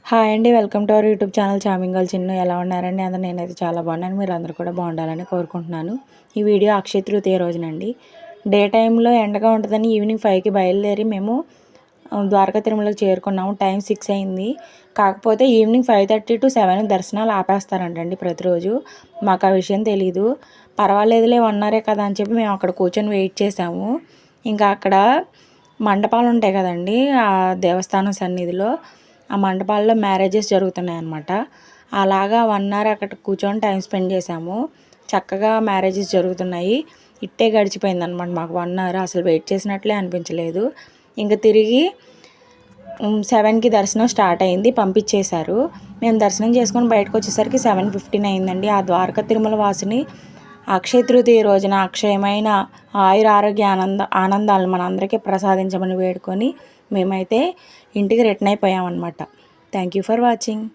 Hi అండి. Welcome to our YouTube channel చామింగల్ చిన్ను. ఎలా ఉన్నారండి అందరూ? నేనైతే చాలా బాగున్నాను. మీరు అందరూ కూడా బాగుండాలని కోరుకుంటున్నాను. ఈ వీడియో అక్షయ తృతీయ రోజునండి. డే టైంలో ఎండగా ఉంటుందని ఈవినింగ్ 5కి బయలుదేరి మేము ద్వారకా తిరుమలకి చేరుకున్నాము. టైం 6 అయింది. కాకపోతే ఈవినింగ్ 5:30 to 7 దర్శనాలు ఆపేస్తారంటండి ప్రతిరోజు. మాకు ఆ విషయం తెలీదు. పర్వాలేదులే 1 అవరే కదా అని చెప్పి మేము అక్కడ కూర్చొని వెయిట్ చేసాము. ఇంకా అక్కడ మండపాలు ఉంటాయి కదండి ఆ దేవస్థానం సన్నిధిలో. ఆ మండపాల్లో మ్యారేజెస్ జరుగుతున్నాయి అన్నమాట. అలాగా 1 అవర్ అక్కడ కూర్చొని టైం స్పెండ్ చేసాము. చక్కగా మ్యారేజెస్ జరుగుతున్నాయి. ఇట్టే గడిచిపోయిందనమాట మాకు 1 అవర్. అసలు వెయిట్ చేసినట్లే అనిపించలేదు. ఇంకా తిరిగి 7కి దర్శనం స్టార్ట్ అయింది. పంపించేశారు. మేము దర్శనం చేసుకొని బయటకు వచ్చేసరికి 7:15 అయిందండి. ఆ ద్వారకా తిరుమల వాసిని అక్షయ తృతీయ రోజున అక్షయమైన ఆయుర ఆరోగ్య ఆనందాలను మనందరికీ ప్రసాదించమని వేడుకొని మేమైతే ఇంటికి రిటర్న్ అయిపోయామన్నమాట. Thank you for watching.